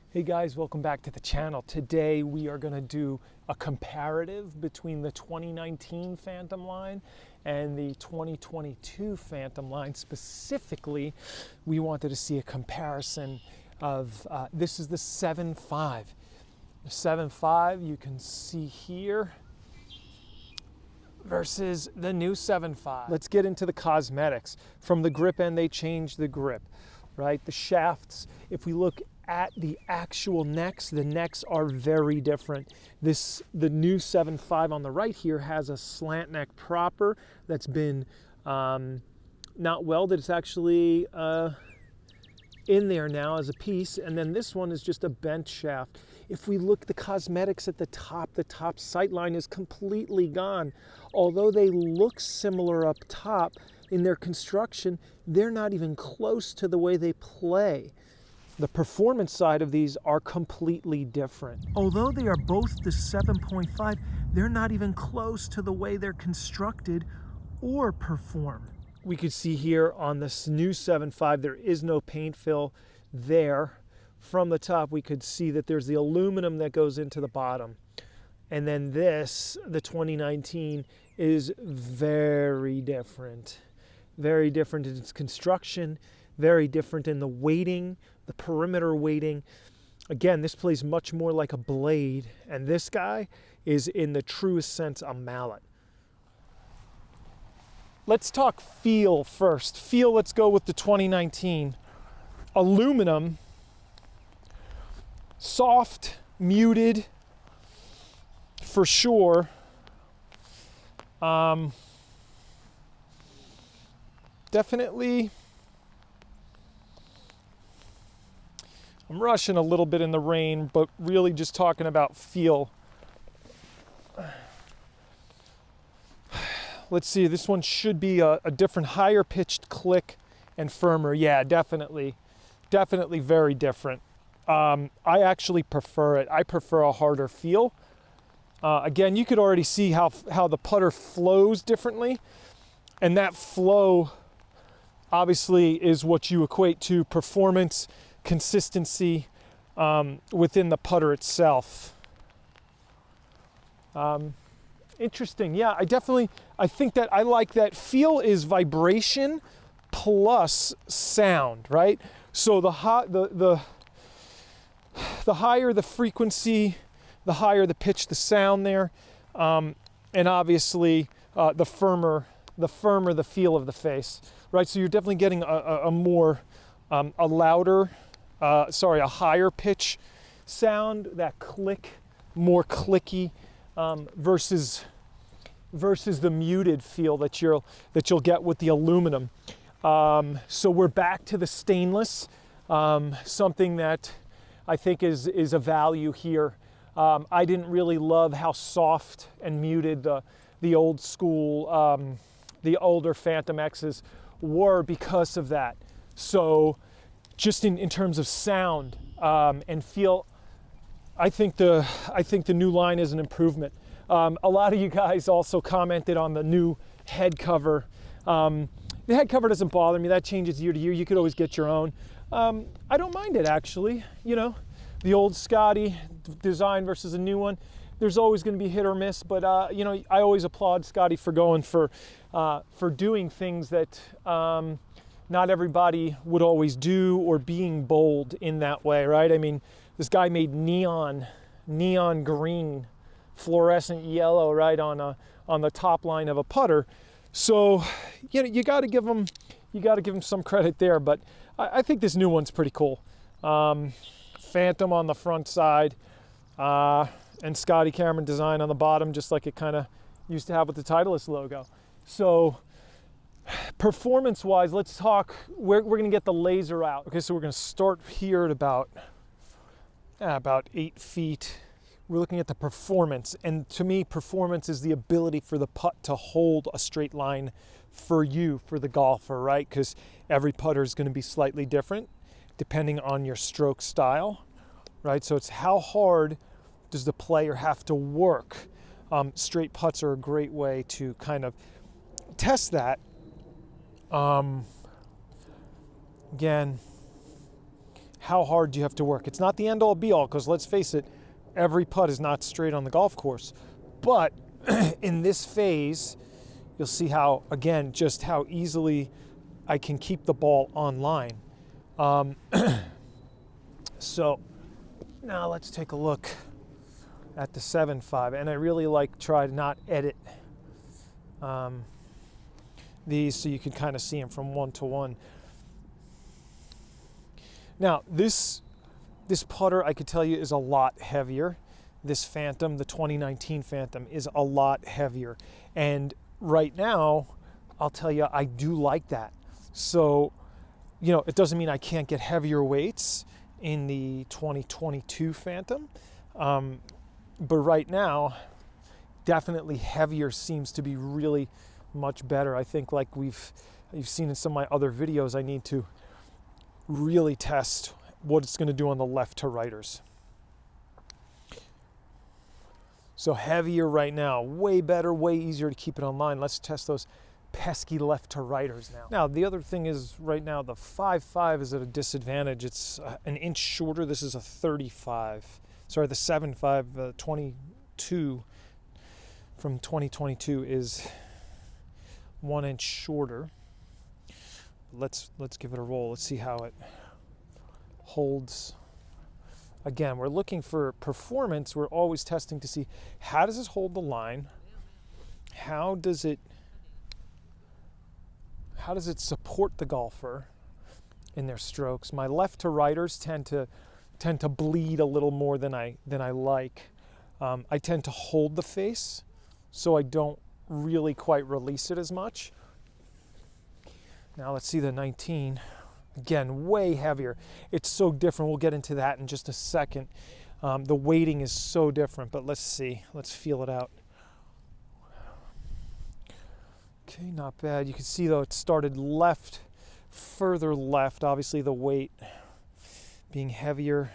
Hey guys, welcome back to the channel. Today we are going to do a comparative between the 2019 Phantom line and the 2022 Phantom line. Specifically, we wanted to see a comparison of, this is the 7.5. The 7.5 you can see here versus the new 7.5. Let's get into the cosmetics. From the grip end, they changed the grip, right? The shafts, if we look at the actual necks, the necks are very different. The new 7.5 on the right here has a slant neck proper that's been not welded. It's actually in there now as a piece, and then this one is just a bent shaft. If we look at the cosmetics at the top sight line is completely gone. Although they look similar up top in their construction, they're not even close to the way they play. The performance side of these are completely different. Although they are both the 7.5, they're not even close to the way they're constructed or perform. We could see here on this new 7.5, there is no paint fill there. From the top, we could see that there's the aluminum that goes into the bottom. And then this, the 2019, is very different. Very different in its construction, very different in the weighting, the perimeter weighting. Again, this plays much more like a blade, and this guy is in the truest sense a mallet. Let's talk feel first. Feel, let's go with the 2019. Aluminum, soft, muted, for sure. Definitely, I'm rushing a little bit in the rain, but really just talking about feel. Let's see, this one should be a different, higher pitched click and firmer. Yeah, definitely very different. I actually prefer it. I prefer a harder feel. Again, you could already see how the putter flows differently, and that flow obviously is what you equate to performance, consistency within the putter itself. Interesting. Yeah, I think that I like that. Feel is vibration plus sound, right? So the higher the frequency, the higher the pitch, the sound there, and obviously the firmer the feel of the face, right? So you're definitely getting a more a louder, a higher pitch sound, that click, more clicky, versus the muted feel that you'll get with the aluminum. So we're back to the stainless, something that I think is a value here. I didn't really love how soft and muted the old school, the older Phantom X's were because of that. So just in terms of sound and feel, I think the new line is an improvement. A lot of you guys also commented on the new head cover. The head cover doesn't bother me. That changes year to year. You could always get your own. I don't mind it, actually. You know, the old Scotty design versus a new one. There's always going to be hit or miss, but you know, I always applaud Scotty for going for doing things that not everybody would always do, or being bold in that way, right? I mean, this guy made neon green, fluorescent yellow, right, on the top line of a putter. So, you know, you got to give him some credit there. But I think this new one's pretty cool. Phantom on the front side, and Scotty Cameron design on the bottom, just like it kind of used to have with the Titleist logo. So performance wise, let's talk, we're going to get the laser out. Okay, so we're going to start here at about 8 feet. We're looking at the performance, and to me, performance is the ability for the putt to hold a straight line for you, for the golfer, right? Because every putter is going to be slightly different depending on your stroke style, right? So it's how hard does the player have to work? Straight putts are a great way to kind of test that. Again, how hard do you have to work. It's not the end all be all, because let's face it, every putt is not straight on the golf course. But in this phase, you'll see how, again, just how easily I can keep the ball online. So now let's take a look at the 7.5, and I really try to not edit these so you can kind of see them from one to one. Now this putter, I could tell you, is a lot heavier. This Phantom, the 2019 Phantom, is a lot heavier, and right now I'll tell you, I do like that. So, you know, it doesn't mean I can't get heavier weights in the 2022 Phantom, but right now, definitely heavier seems to be really much better. I think, like you've seen in some of my other videos, I need to really test what it's going to do on the left to righters. So heavier right now, way better, way easier to keep it online. Let's test those pesky left to righters now. Now, the other thing is, right now the 5.5 is at a disadvantage. It's an inch shorter. This is a 35. Sorry, the 7.5, 22 from 2022 is 1 inch shorter. Let's give it a roll. Let's see how it holds. Again, we're looking for performance. We're always testing to see, how does this hold the line? How does it support the golfer in their strokes? My left to righters tend to bleed a little more than I like. I tend to hold the face, so I don't really quite release it as much. Now let's see the 19. Again, way heavier. It's so different. We'll get into that in just a second. The weighting is so different, but let's see. Let's feel it out. Okay, not bad. You can see, though, it started left, further left. Obviously, the weight being heavier.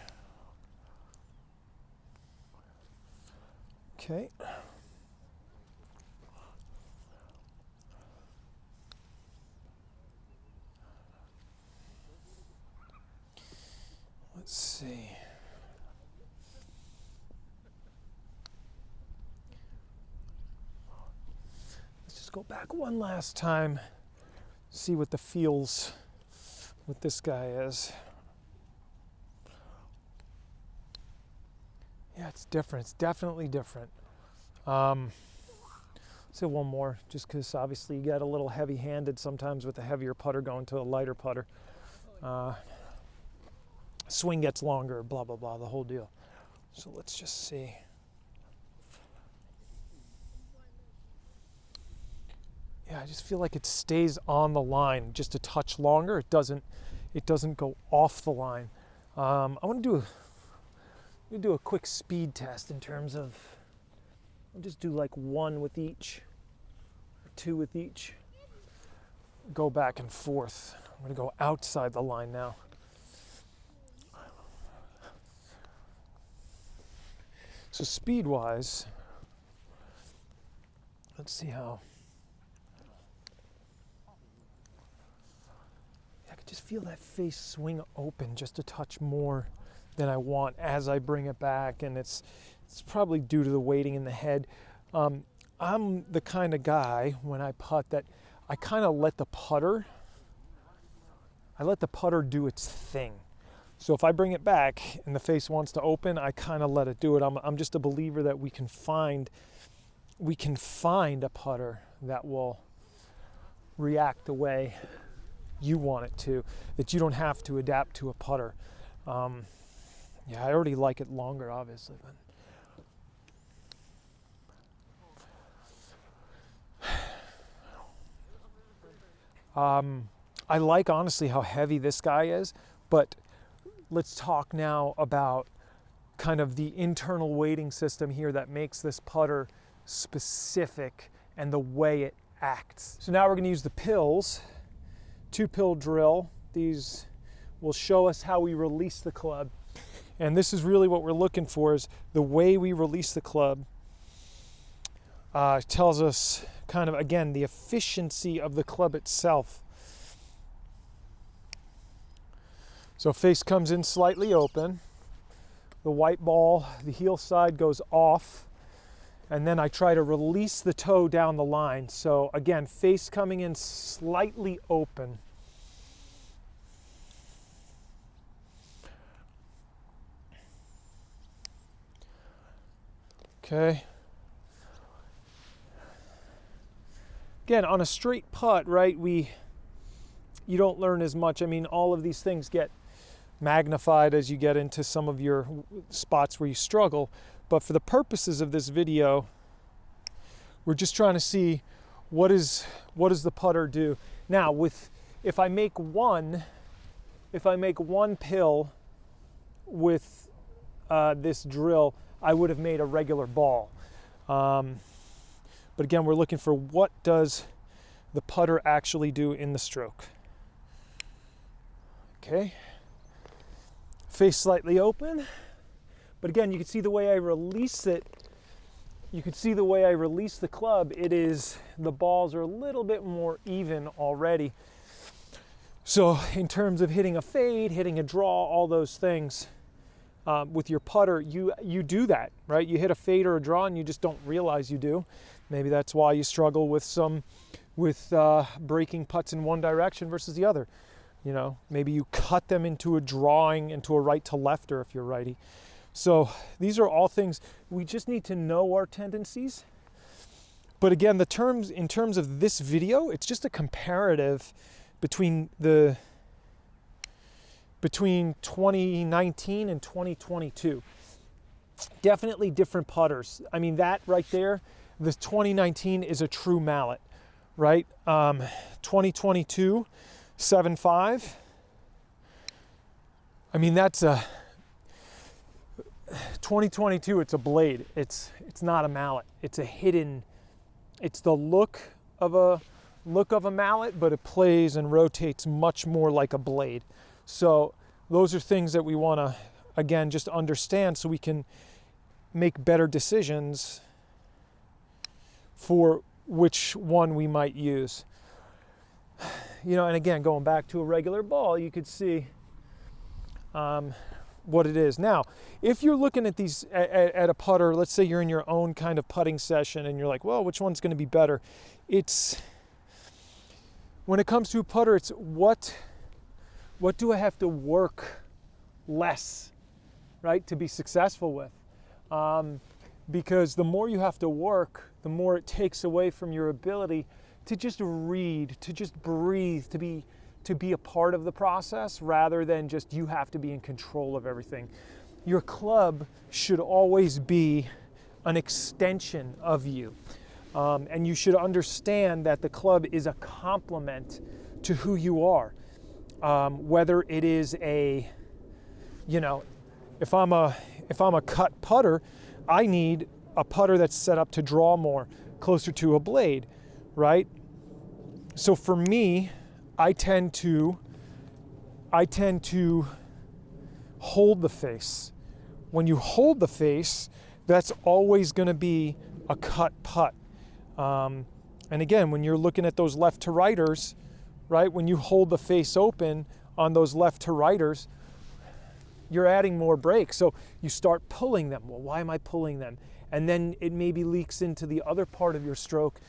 Okay. Let's see. Let's just go back one last time, see what the feels with this guy is. Yeah, it's different. It's definitely different. Let's say one more, just because obviously you get a little heavy-handed sometimes with a heavier putter going to a lighter putter. Swing gets longer, blah, blah, blah, the whole deal. So let's just see. Yeah, I just feel like it stays on the line just a touch longer. It doesn't go off the line. I want to do a quick speed test in terms of, I'll just do like 1 with each, or 2 with each. Go back and forth. I'm going to go outside the line now. So speed-wise, let's see how. I could just feel that face swing open just a touch more than I want as I bring it back, and it's probably due to the weighting in the head. I'm the kind of guy, when I putt, that I kind of let the putter do its thing. So if I bring it back and the face wants to open, I kind of let it do it. I'm just a believer that we can find a putter that will react the way you want it to, that you don't have to adapt to a putter. Yeah, I already like it longer, obviously. But I like, honestly, how heavy this guy is, but let's talk now about kind of the internal weighting system here that makes this putter specific and the way it acts. So now we're going to use the pills, 2-pill drill. These will show us how we release the club. And this is really what we're looking for, is the way we release the club tells us kind of, again, the efficiency of the club itself. So face comes in slightly open. The white ball, the heel side goes off, and then I try to release the toe down the line. So again, face coming in slightly open. Okay. Again, on a straight putt, right, you don't learn as much. I mean, all of these things get magnified as you get into some of your spots where you struggle. But for the purposes of this video, we're just trying to see what does the putter do. Now, if I make one pill with this drill, I would have made a regular ball. But again, we're looking for what does the putter actually do in the stroke. Okay. Face slightly open. But again, you can see the way I release it. You can see the way I release the club. The balls are a little bit more even already. So in terms of hitting a fade, hitting a draw, all those things, with your putter, you do that, right? You hit a fade or a draw and you just don't realize you do. Maybe that's why you struggle with breaking putts in one direction versus the other. You know, maybe you cut them into a drawing, into a right to lefter if you're righty. So these are all things, we just need to know our tendencies. But again, in terms of this video, it's just a comparative between 2019 and 2022. Definitely different putters. I mean, that right there, the 2019 is a true mallet, right? 2022, 7.5. I mean, that's a 2022. It's a blade. It's not a mallet. It's a hidden. It's the look of a mallet, but it plays and rotates much more like a blade. So those are things that we want to, again, just understand so we can make better decisions for which one we might use. You know, and again, going back to a regular ball, you could see what it is. Now, if you're looking at these at a putter, let's say you're in your own kind of putting session and you're like, well, which one's going to be better? When it comes to a putter, it's what do I have to work less, right, to be successful with? Because the more you have to work, the more it takes away from your ability to just read, to just breathe, to be a part of the process rather than just you have to be in control of everything. Your club should always be an extension of you. And you should understand that the club is a complement to who you are. Whether it is if I'm a cut putter, I need a putter that's set up to draw more, closer to a blade, right? So for me, I tend to hold the face. When you hold the face, that's always going to be a cut putt. And again, when you're looking at those left to righters, right? When you hold the face open on those left to righters, you're adding more break. So you start pulling them. Well, why am I pulling them? And then it maybe leaks into the other part of your stroke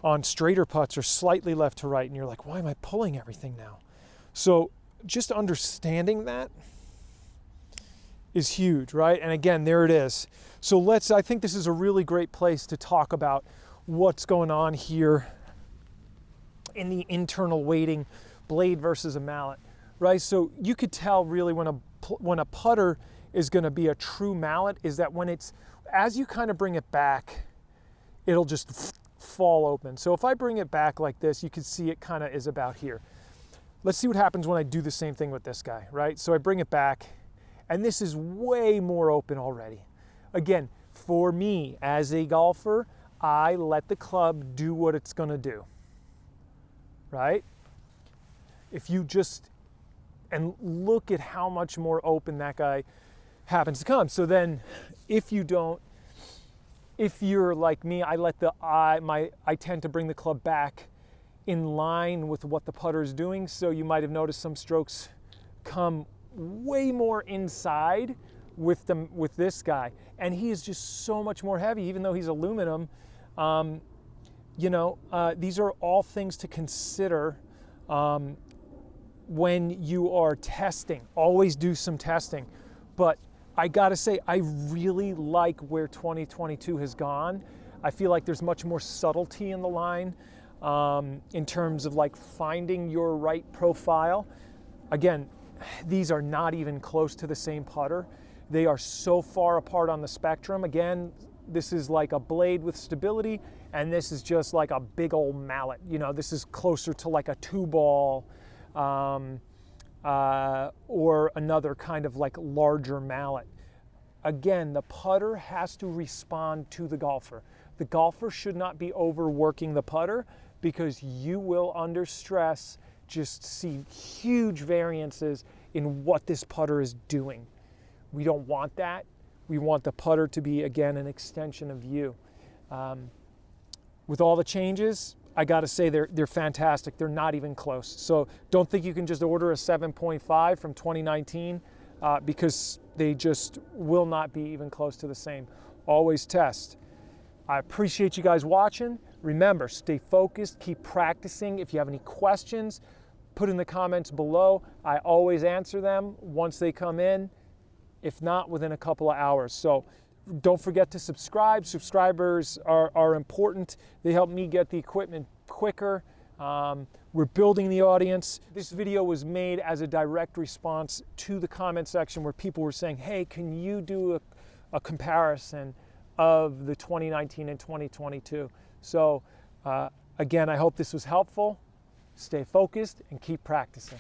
on straighter putts or slightly left to right. And you're like, why am I pulling everything now? So just understanding that is huge, right? And again, there it is. So I think this is a really great place to talk about what's going on here in the internal weighting, blade versus a mallet, right? So you could tell really when a putter is going to be a true mallet is that when as you kind of bring it back, it'll just fall open. So if I bring it back like this, you can see it kind of is about here. Let's see what happens when I do the same thing with this guy, right? So I bring it back, and this is way more open already. Again, for me as a golfer, I let the club do what it's going to do, right? If you and look at how much more open that guy happens to come. So then if you're like me, I tend to bring the club back in line with what the putter is doing. So you might have noticed some strokes come way more inside with this guy, and he is just so much more heavy, even though he's aluminum. You know, these are all things to consider when you are testing. Always do some testing. But I gotta say, I really like where 2022 has gone. I feel like there's much more subtlety in the line in terms of like finding your right profile. Again, these are not even close to the same putter. They are so far apart on the spectrum. Again, this is like a blade with stability, and this is just like a big old mallet. You know, this is closer to like a 2-ball or another kind of like larger mallet. Again, the putter has to respond to the golfer. The golfer should not be overworking the putter, because you will, under stress, just see huge variances in what this putter is doing. We don't want that. We want the putter to be, again, an extension of you. With all the changes, I gotta say they're fantastic. They're not even close. So don't think you can just order a 7.5 from 2019 because they just will not be even close to the same. Always test. I appreciate you guys watching. Remember, stay focused, keep practicing. If you have any questions, put in the comments below. I always answer them once they come in, if not within a couple of hours. So don't forget to subscribe. Subscribers are important. They help me get the equipment quicker. We're building the audience. This video was made as a direct response to the comment section where people were saying, hey, can you do a comparison of the 2019 and 2022? So again, I hope this was helpful. Stay focused and keep practicing.